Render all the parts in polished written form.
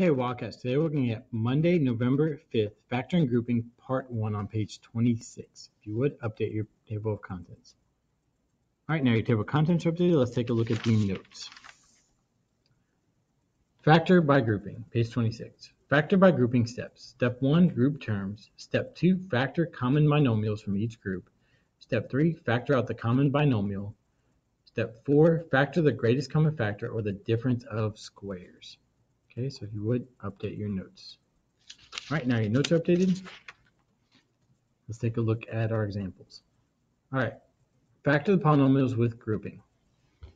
Okay, Wildcats, today we're looking at Monday, November 5th, Factoring Grouping, Part 1 on page 26. If you would, update your table of contents. All right, now your table of contents are updated. Let's take a look at the notes. Factor by grouping, page 26. Factor by grouping steps. Step 1, group terms. Step 2, factor common binomials from each group. Step 3, factor out the common binomial. Step 4, factor the greatest common factor or the difference of squares. Okay, so if you would, update your notes. All right, now your notes are updated. Let's take a look at our examples. All right, factor the polynomials with grouping.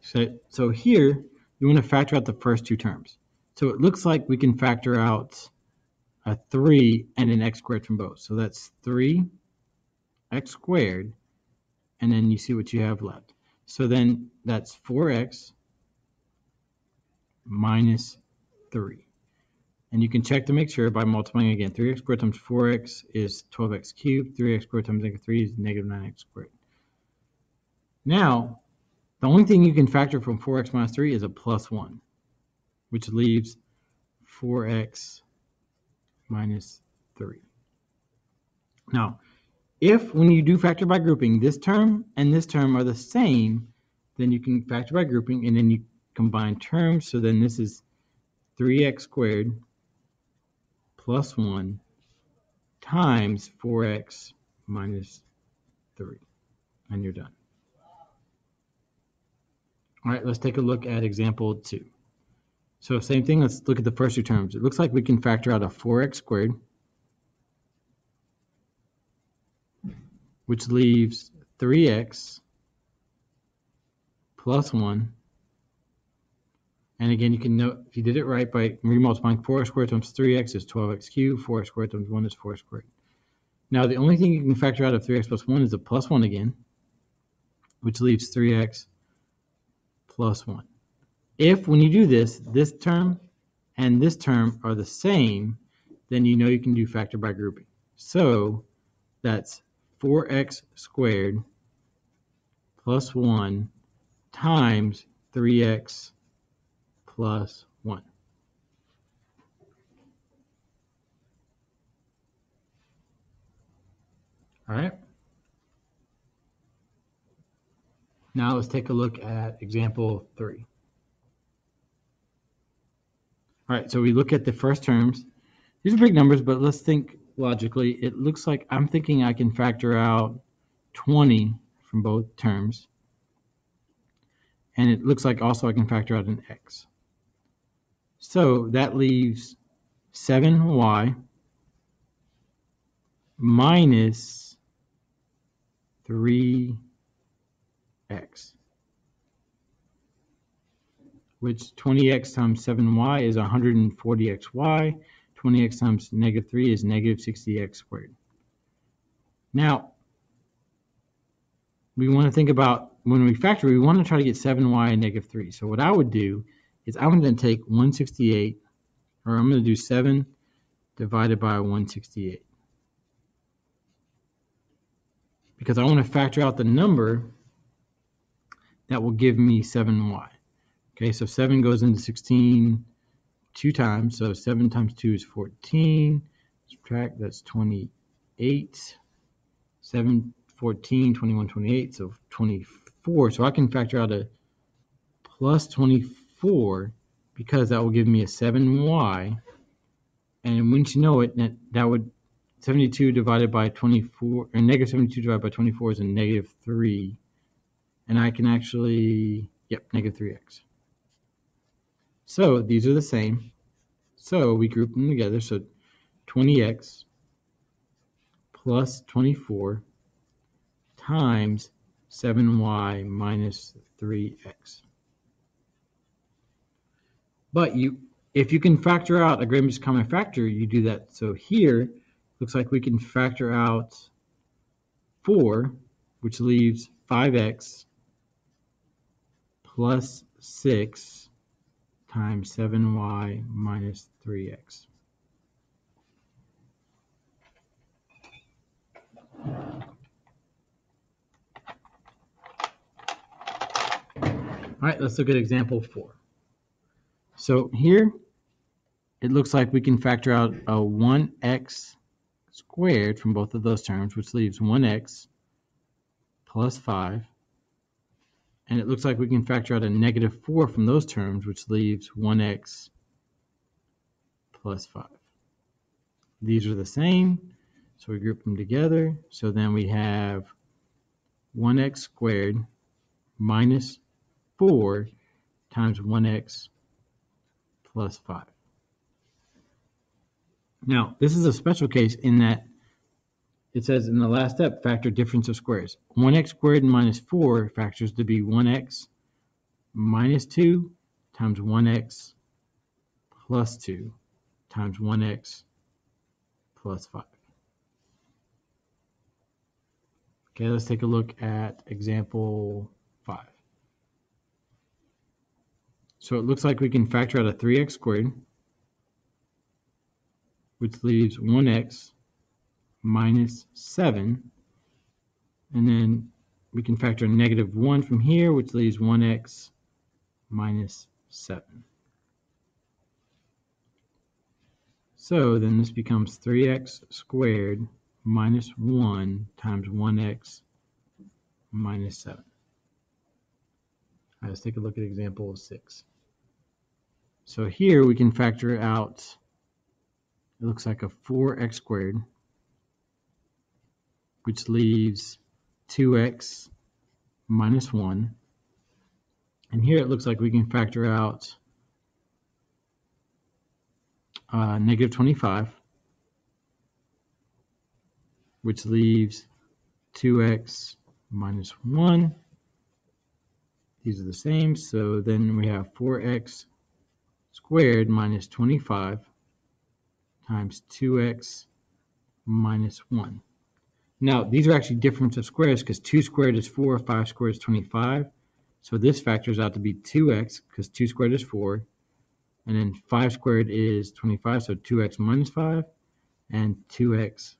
So here, you want to factor out the first two terms. So it looks like we can factor out a 3 and an x squared from both. So that's 3x squared, and then you see what you have left. So then that's 4x minus 3. And you can check to make sure by multiplying again. 3x squared times 4x is 12x cubed. 3x squared times negative 3 is negative 9x squared. Now, the only thing you can factor from 4x minus 3 is a plus 1, which leaves 4x minus 3. Now, if when you do factor by grouping, this term and this term are the same, then you can factor by grouping, and then you combine terms. So then this is 3x squared plus 1 times 4x minus 3, and you're done. All right, let's take a look at example 2. So same thing, let's look at the first two terms. It looks like we can factor out a 4x squared, which leaves 3x plus 1. And again, you can note if you did it right by remultiplying 4x squared times 3x is 12x cubed, 4x squared times 1 is 4x squared. Now, the only thing you can factor out of 3x plus 1 is a plus 1 again, which leaves 3x plus 1. If, when you do this, this term and this term are the same, then you know you can do factor by grouping. So that's 4x squared plus 1 times 3x plus 1. All right. Now let's take a look at example 3. All right, so we look at the first terms. These are big numbers, but let's think logically. It looks like I'm thinking I can factor out 20 from both terms. And it looks like also I can factor out an x. So that leaves 7y minus 3x, which 20x times 7y is 140xy. 20x times negative 3 is negative 60x squared. Now, we want to think about when we factor, we want to try to get 7y and negative 3. So what I would do is I'm going to take 168, or I'm going to do 7 divided by 168. Because I want to factor out the number that will give me 7y. Okay, so 7 goes into 16 2 times, so 7 times 2 is 14. Subtract, that's 28. 7, 14, 21, 28, so 24. So I can factor out a plus 24 because that will give me a 7y. And once you know it, that would 72 divided by 24, or negative 72 divided by 24 is a negative 3. And I can actually, yep, negative 3x. So these are the same. So we group them together. So 20x plus 24 times 7y minus 3x. But if you can factor out a greatest common factor, you do that. So here, looks like we can factor out 4, which leaves 5x plus 6 times 7y minus 3x. All right, let's look at example 4. So here, it looks like we can factor out a 1x squared from both of those terms, which leaves 1x plus 5. And it looks like we can factor out a negative 4 from those terms, which leaves 1x plus 5. These are the same, so we group them together. So then we have 1x squared minus 4 times 1x plus 5. Now, this is a special case in that it says in the last step, factor difference of squares. 1x squared minus 4 factors to be 1x minus 2 times 1x plus 2 times 1x plus 5. Okay, let's take a look at example 5. So it looks like we can factor out a 3x squared, which leaves 1x minus 7. And then we can factor a negative 1 from here, which leaves 1x minus 7. So then this becomes 3x squared minus 1 times 1x minus 7. All right, let's take a look at example 6. So here we can factor out, it looks like a 4x squared, which leaves 2x minus 1. And here it looks like we can factor out negative 25, which leaves 2x minus 1. These are the same, so then we have 4x squared minus 25 times 2x minus 1. Now, these are actually difference of squares because 2 squared is 4, 5 squared is 25. So this factors out to be 2x because 2 squared is 4. And then 5 squared is 25, so 2x minus 5 and 2x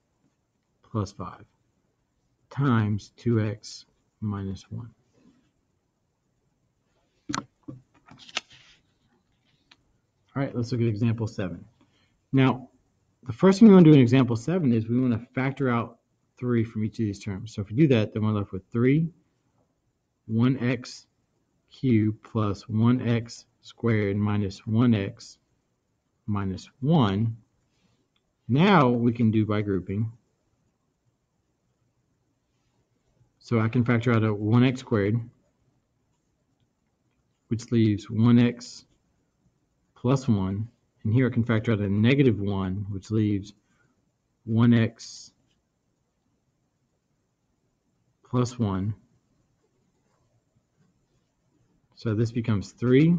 plus 5 times 2x minus 1. All right, let's look at example 7. Now, the first thing we want to do in example 7 is we want to factor out 3 from each of these terms. So if we do that, then we're left with 3, 1x cubed plus 1x squared minus 1x minus 1. Now we can do by grouping. So I can factor out a 1x squared, which leaves 1x plus 1. And here I can factor out a negative 1, which leaves 1x plus 1. So this becomes 3,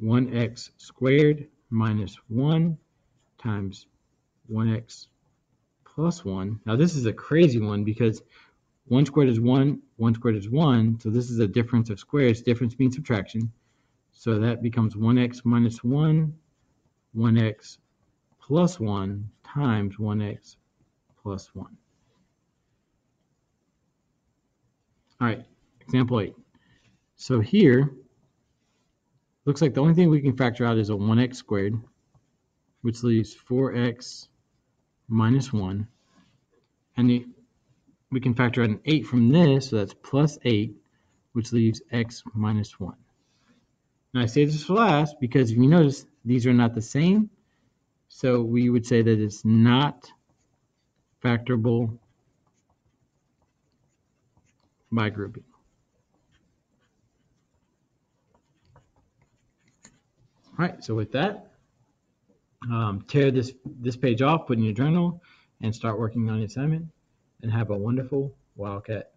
1x squared minus 1 times 1x plus 1. Now this is a crazy one because 1 squared is 1, 1 squared is 1, so this is a difference of squares. Difference means subtraction. So that becomes 1x minus 1, 1x plus 1 times 1x plus 1. All right, example 8. So here, looks like the only thing we can factor out is a 1x squared, which leaves 4x minus 1. And we can factor out an 8 from this, so that's plus 8, which leaves x minus 1. Now I say this for last because if you notice, these are not the same. So we would say that it's not factorable by grouping. All right, so with that, tear this page off, put in your journal, and start working on the assignment, and have a wonderful Wildcat